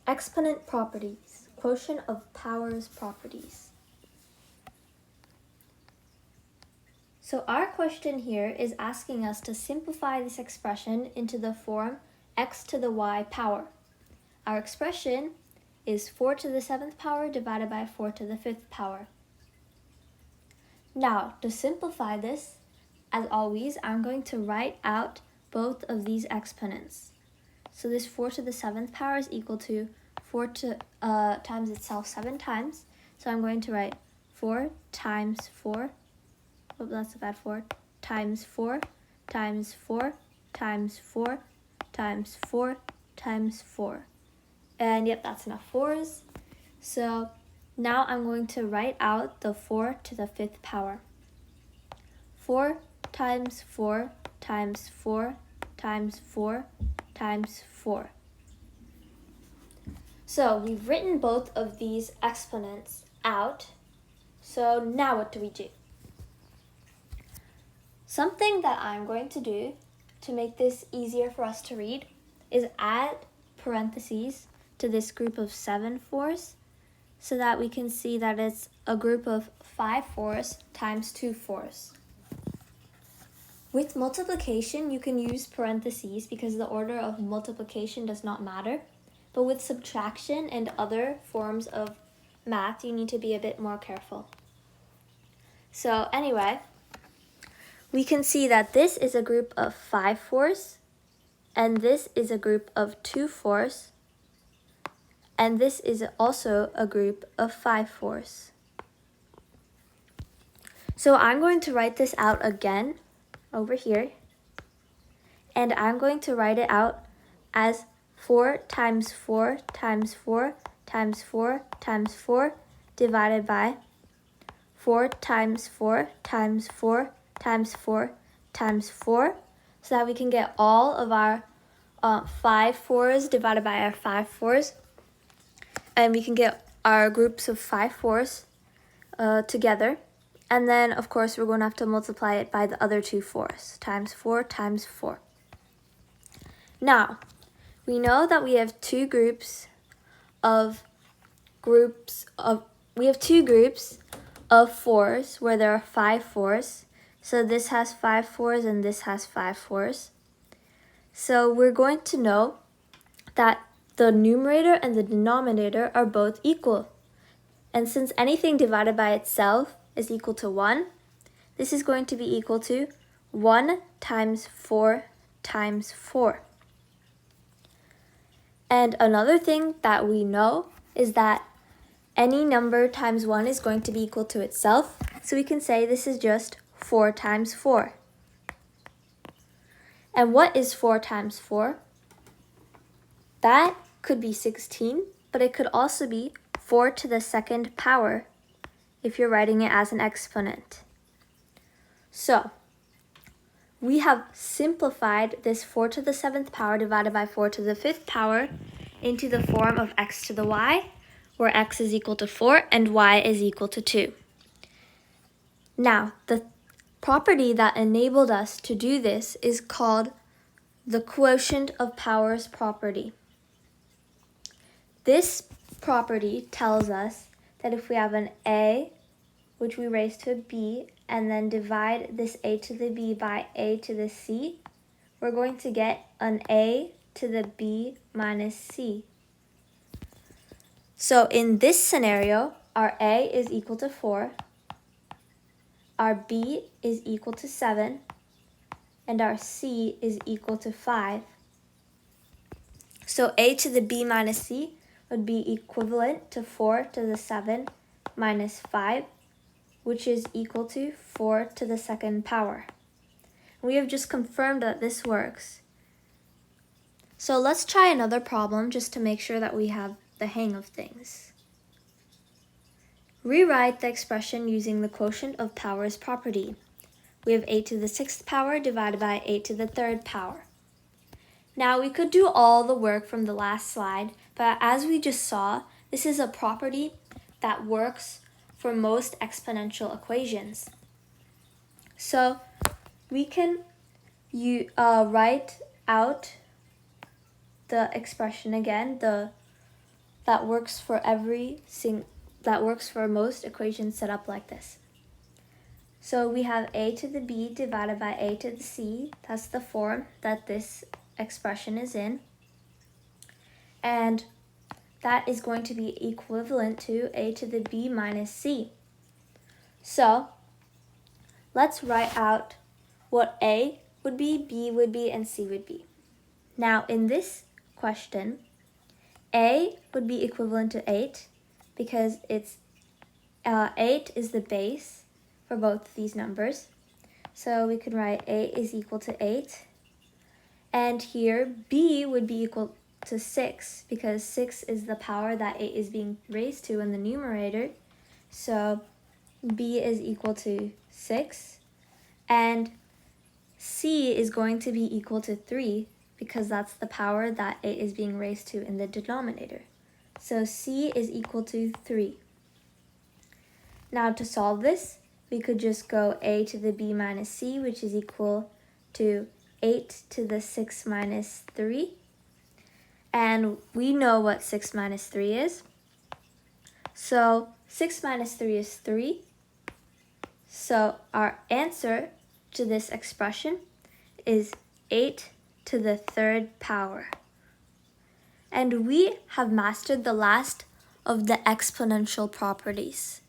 Exponent properties, quotient of powers properties. So our question here is asking us to simplify this expression into the form x to the y power. Our expression is 4 to the 7th power divided by 4 to the 5th power. Now, to simplify this, as always, I'm going to write out both of these exponents. So this 4 to the 7th power is equal to 4 times itself 7 times. So I'm going to write 4 times 4. Oh, that's a bad 4. Times 4 times 4 times 4 times 4 times 4. And yep, that's enough 4s. So now I'm going to write out the 4 to the 5th power. 4 times 4 times 4 times 4 times 4. So we've written both of these exponents out. So now what do we do? Something that I'm going to do to make this easier for us to read is add parentheses to this group of 7 4s so that we can see that it's a group of 5 4s times 2 4s. With multiplication, you can use parentheses because the order of multiplication does not matter. But with subtraction and other forms of math, you need to be a bit more careful. So anyway, we can see that this is a group of 5 4s, and this is a group of 2 4s, and this is also a group of 5 4s. So I'm going to write this out again over here, and I'm going to write it out as 4 times 4 times 4 times 4 times 4 divided by 4 times 4 times 4 times 4 times 4, so that we can get all of our 5 4s divided by our 5 4s, and we can get our groups of 5 4s together. And then, of course, we're going to have to multiply it by the other 2 4s, times 4 times 4. Now, we know that we have two groups of 4s where there are 5 4s. So this has 5 4s and this has 5 4s. So we're going to know that the numerator and the denominator are both equal. And since anything divided by itself is equal to 1, this is going to be equal to 1 times 4 times 4. And another thing that we know is that any number times 1 is going to be equal to itself. So we can say this is just 4 times 4. And what is 4 times 4? That could be 16, but it could also be 4 to the 2nd power if you're writing it as an exponent. So we have simplified this 4 to the 7th power divided by 4 to the 5th power into the form of x to the y, where x is equal to 4 and y is equal to 2. Now, the property that enabled us to do this is called the Quotient of Powers Property. This property tells us that if we have an a, which we raise to a b, and then divide this a to the b by a to the c, we're going to get an a to the b minus c. So in this scenario, our a is equal to 4, our b is equal to 7, and our c is equal to 5. So a to the b minus c would be equivalent to 4 to the 7 minus 5, which is equal to 4 to the 2nd power. We have just confirmed that this works. So let's try another problem just to make sure that we have the hang of things. Rewrite the expression using the quotient of powers property. We have 8 to the 6th power divided by 8 to the 3rd power. Now we could do all the work from the last slide, but as we just saw, this is a property that works for most exponential equations. So we can write out the expression again, the that works for most equations set up like this. So we have a to the b divided by a to the c. That's the form that this expression is in. And that is going to be equivalent to a to the b minus c. So let's write out what a would be, b would be, and c would be. Now in this question, a would be equivalent to 8 because it's 8 is the base for both these numbers. So we could write a is equal to 8. And here b would be equal to 6 because 6 is the power that 8 is being raised to in the numerator. So b is equal to 6. And c is going to be equal to 3 because that's the power that 8 is being raised to in the denominator. So c is equal to 3. Now to solve this, we could just go a to the b minus c, which is equal to 8 to the 6 minus 3. And we know what 6 minus 3 is. So 6 minus 3 is 3. So our answer to this expression is 8 to the 3rd power. And we have mastered the last of the exponential properties.